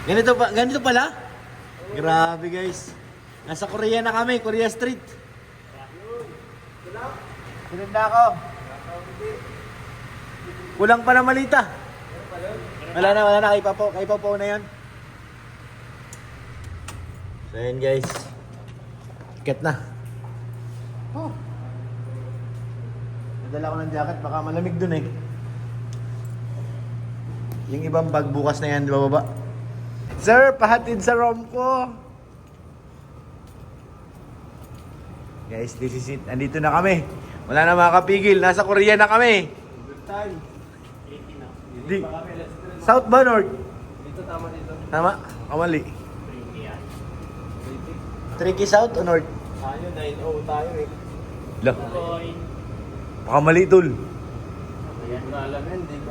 Ganito pala? Grabe guys. Nasa Korea na kami, Korea Street. Sinunda ako. Kulang pa na malita. Wala na. Kay Papo na yan. So yan guys. Tiket na. Oh. Nadala ko ng jacket, baka malamig dun eh. Yung ibang bag bukas na yan, di ba baba? Sir, pahatid sa room ko. Guys, this is it. Andito na kami. Wala na makakapigil. Nasa Korea na kami. Good time. Di. South ba, North? Dito, tama dito. Tama? Kamali. Tricky South o North? Tayo, 9-0 tayo eh. Lah. Baka mali, tol. Hindi ko na alam yan, hindi ko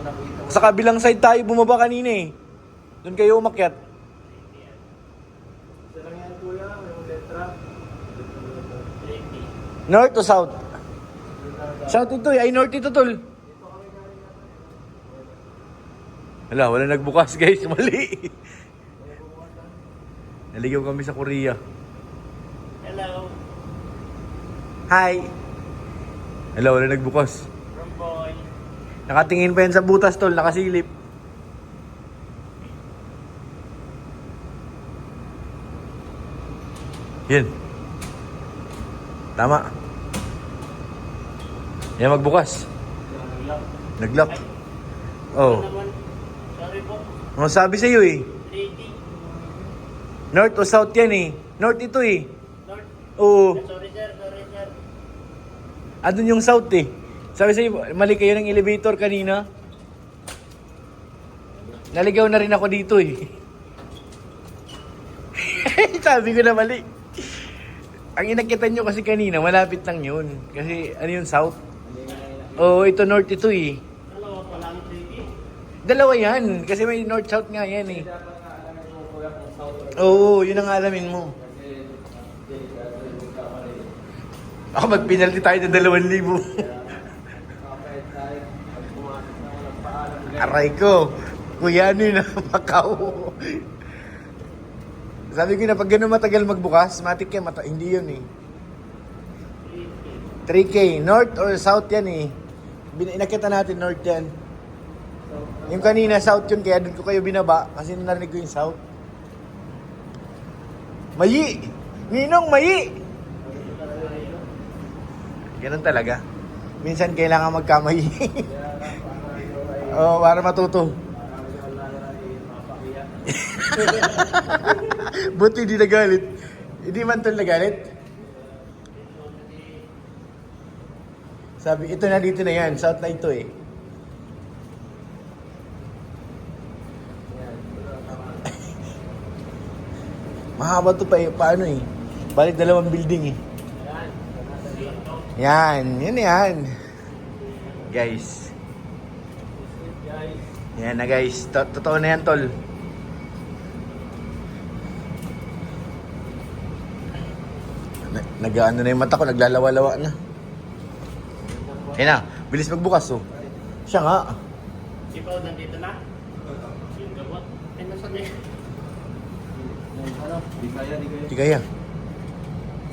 nakita. Sa kabilang side tayo bumaba kanina eh. Doon kayo umakyat. Isa lang yan kuya, yung letra. North o South? South ito eh. Ay, North ito, tol. Wala nagbukas guys. Mali. Naligaw kami sa Korea. Hello, Hi. Wala nagbukas. Rumboy. Nakatingin pa yan sa butas, tol. Nakasilip. Yan. Tama. Yan magbukas. Nag-lock. Oh. Sorry po, Ano sabi sa'yo eh? lady. North o South yan eh. North ito eh. North. Oo. Sorry sir. Andun yung South eh. Sabi sa'yo, mali kayo ng elevator kanina. Naligaw na rin ako dito eh. Sabi ko na mali. Ang inakita nyo kasi kanina, malapit lang yun. Kasi ano yung South? Oo, ito North ito eh. Dalawa pa lang, lady. Dalawa yan. Kasi may North-South nga yan eh. Dapat nga alamin mo kuya kung south or Oo, yun ang alamin mo. Ako mag-penalty tayo ng 2,000. Aray ko. Kuya, ano yun Macau. Sabi ko na pag gano'n matagal magbukas, matik yan, hindi yun eh. 3K. North or South yan eh. Inakita natin North yan. Yung kanina South yun, kaya doon ko kayo binaba kasi narinig ko yung South. Mayi! Ninong, mayi! Ganun talaga. Minsan kailangan magkamayi. Oo, para matuto. Buti hindi nagalit. Hindi man tol nagalit. Sabi, ito na dito na yan. South na ito eh. Mahaba to pa eh. Paano eh? Balik 2 building eh. Yan. Guys. Yan na guys. Totoo na yan tol. Nag-ano na yung mata ko, naglalawa-lawa na. Ayun na, bilis magbukas oh. Siya nga. Ikaw nandito na? Yung gabot. Ay, nasan eh? Di kaya.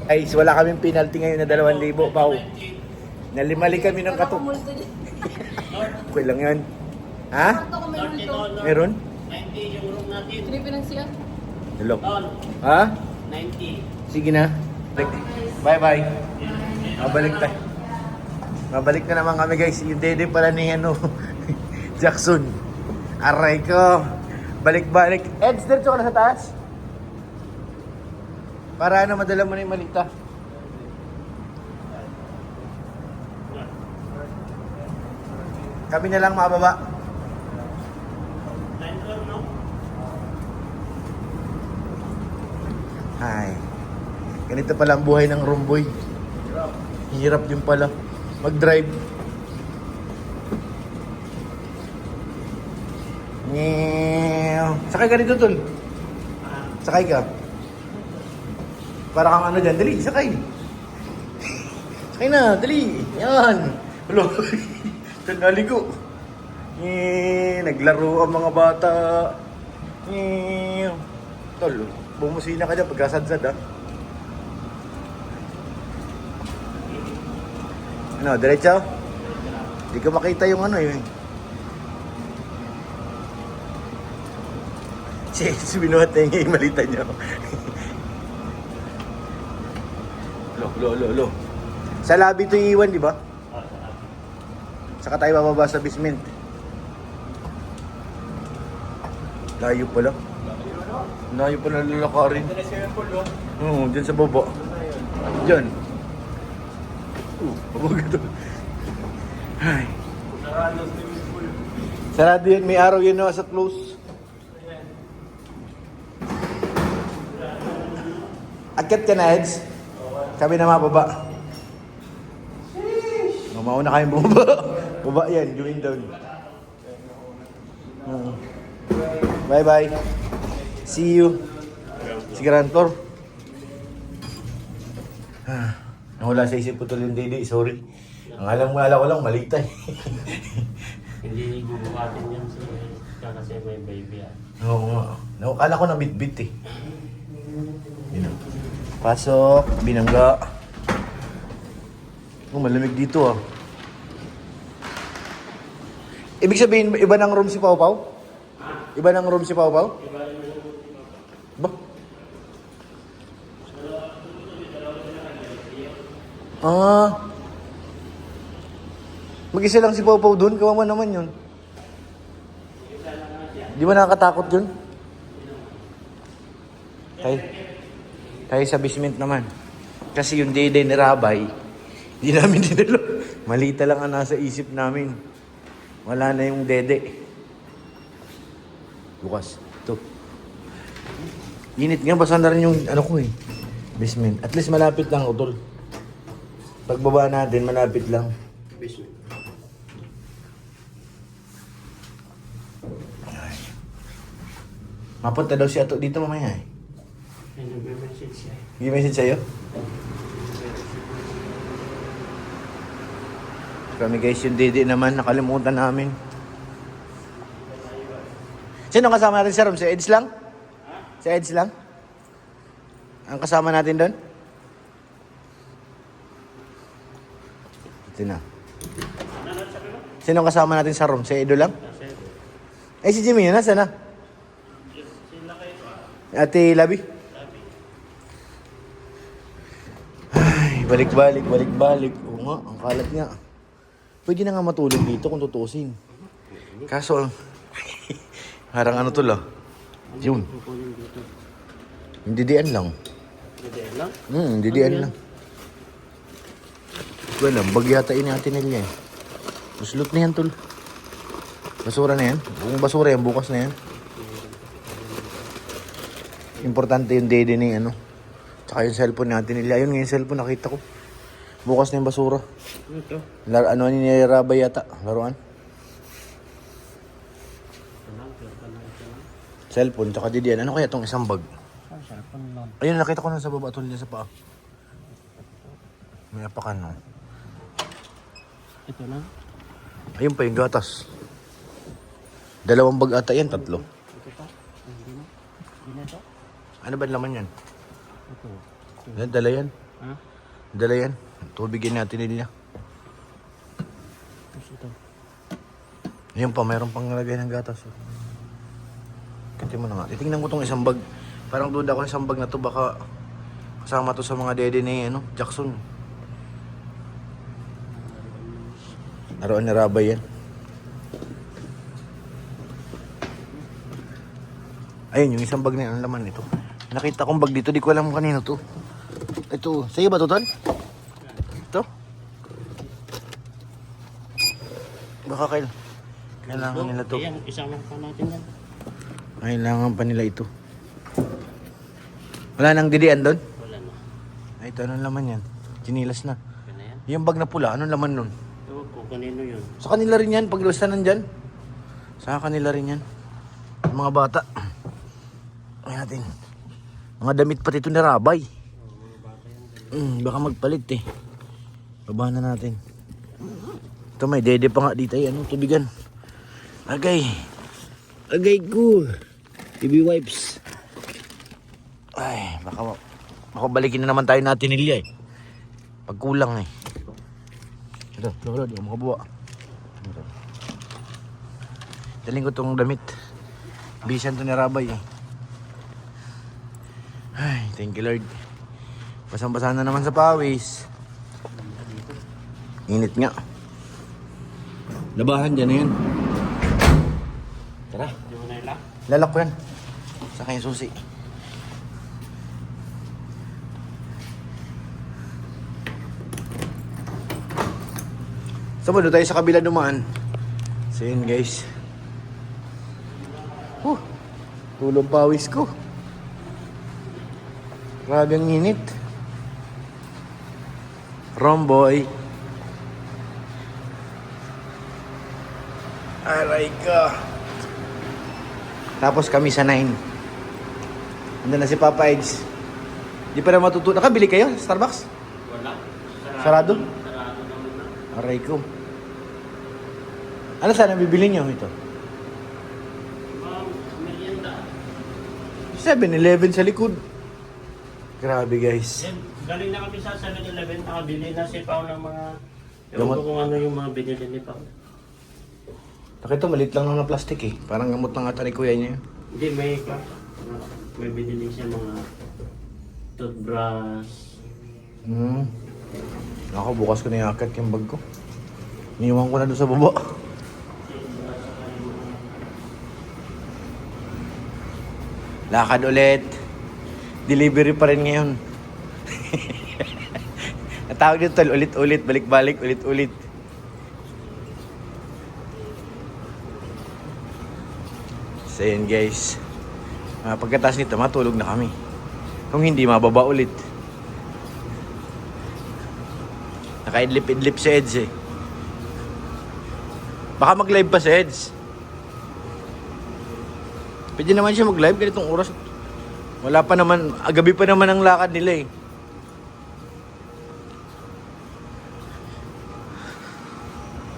Guys, wala kaming penalty ngayon na 2,000 pao. Nalimali kami ng katok. Okay lang yan. Ha? Meron? 90 yung room natin. Tripe ng siya. Hello. Doon, Ha? 90. Sige na. Bye-bye. Mabalik tayo. Mabalik na naman kami guys. Yung dede pala ni Jackson. Aray ko. Balik-balik. Eds, diretso ka na sa taas? Para ano, madala mo na yung malita. Kami na lang mababa. 9 floor, no? Ay. Ganito pala ang buhay ng Rumboy. Hirap din pala mag-drive. Sakay ka dito, tol. Sakay ka. Para kang ano dyan. Dali, sakay. Sakay na, dali. Yan. Hello. Naligo. Naglaro ang mga bata. Tol, bumusina ka dyan pagkasadsad ha. Ano, diretso? Hindi ko makita yung ano yun. Si binuhat na yung malita niyo. Lo. Sa lobby ito iiwan, di ba? Saka tayo bababa sa basement. Layo pala. Layo pala lalakarin. Oo, dyan sa baba. Dyan. Babag ito. Ay. Sarado yan. May araw yan na sa close. Akit ka na, Eds? Kami na mababa. Mauna kayong bumaba. Baba yan, going down. Bye-bye. See you. Si Grantor. Nawala sa isip ko tuloy yung Dede, sorry. Ang alam ko lang, malita eh. Hindi gubukatin yan kasi may baby ah. Oo nga. Akala ko na bit-bit eh. Yun. Pasok, binangga. Oh, malamig dito ah. Ibig sabihin, iba ng room si Pau Pau? Iba ng room si Pau Pau? Ba? Mag-isa lang si Pau Pau dun? Kawawa naman yun. Di ba nakakatakot yun? Tayo sa basement naman. Kasi yung day ni Rabay, hindi namin dinalo. Malita lang ang nasa isip namin. Wala na yung dede. Bukas. Ito. Init nga. Basa na rin yung ano ko eh. Basement. At least malapit lang, utol. Pagbaba natin, malapit lang. Basement. Ay. Mapunta daw si Ato dito mamaya eh. Nag-message siya. May message sa'yo? Kami guys, yung dede naman, nakalimutan namin. Sino kasama natin sa room? Si Eds lang? Si Eds lang? Ang kasama natin doon? Ito na. Sino kasama natin sa room? Si Edo lang? Eh si Jimmy yun, nasa na? Ate Labi? Ay, balik-balik. Oo nga, ang kalat nga. Pwede na nga matulog dito kung tutusin. Kaso, harang ano to la? Yun. Hindi diyan lang. Didian lang? Hindi diyan lang. Wala, bagyata ini natin nila eh. Uslot na yan tol. Basura na yan. Kung basura yan, bukas na yan. Importante yung dede ni ano. Tsaka yung cellphone natin nila. Ayun nga yung cellphone, nakita ko. Bukas na yung basura. Ito. Ano ni Rabay yata? Laruan? Cellphone, tsaka didian. Ano kaya tong isang bag? Ayun, nakita ko na sa baba tol niya sa paa. May apakan no. Ito na. Ayun pa yung gatas. 2 bag ata yan, 3. Ito pa. Hindi na. Hindi na ito. Ano ba laman yan? Ito. Dala yan. Ha? Dala yan. Tubigin natin nila. Tapos ito. Ayun pa, mayroon pang nalagay ng gatas. Kati mo na nga. Titingnan ko tong isang bag. Parang duda ko isang bag na to. Baka kasama to sa mga dede ni Jackson. Naroon ni Rabay yan. Ayun, yung isang bag na yan. Ang laman nito. Nakita kong bag dito. Di ko alam kanino to. Ito. Sa'yo ba to, Ton? Ito? Baka kailangan nila to. Ayan, isang lang pa natin yan. Kailangan pa nila ito. Wala nang didian doon? Wala na. Ay, ito. Anong laman yan? Chinilas na. Yan na yan. Yung bag na pula, anong laman nun? Ewan ko kanino yun. Sa kanila rin yan. Pag lusta nandyan. Sa kanila rin yan. Mga bata. Ay natin. Mga damit pati ito ni Rabay. Baka magpalit eh. Baba na natin. Ito may dede pa nga dito. Ay, ano, tubigan. Agay. Agay ko. BB wipes. Ay, baka balikin na naman tayo natin nilya eh. Pagkulang eh. Ito, di ako makabuha. Daling ko itong damit. Bisan to ni Rabay eh. Ay, thank you Lord. Basang-basa na naman sa pawis. Init nga. Labahan dyan na yun. Tara. Hindi mo na ilak. Lalak ko yan. Saka yung susi. So, doon tayo sa kabila dumaan. So, yun guys. Tulong pawis ko. Grabe ang init. Romboy. Aray ka. Tapos kami sa 9. Andun na si Papa Eds. Di pa na matutunan. Nakabili kayo sa Starbucks? Wala. Sarado? Sarado naman na. Aray ko. Ano sana bibili nyo ito? Merienda. 7-Eleven sa likod. Grabe guys. Then, galing na kami sa 7-Eleven. Nakabili na si Pao ng mga... Ewan Gamot? ko kung ano yung mga binili ni Pao. Ito, maliit lang ng plastic eh. Parang gamot ng ata ni kuya niya yun. Hindi, may binili siya mga toothbrush. Ako, bukas ko na iakyat yung bag ko. Iniwan ko na doon sa baba. Lakad ulit. Delivery pa rin ngayon. Natawag dito, ulit-ulit, balik-balik, ulit-ulit. So yun guys. Pagkatapos nito, matulog na kami. Kung hindi, mababa ulit. Naka-idlip-idlip si Eds eh. Baka mag-live pa si Eds. Pwede naman siya mag-live ganitong oras. Wala pa naman, gabi pa naman ang lakad nila eh.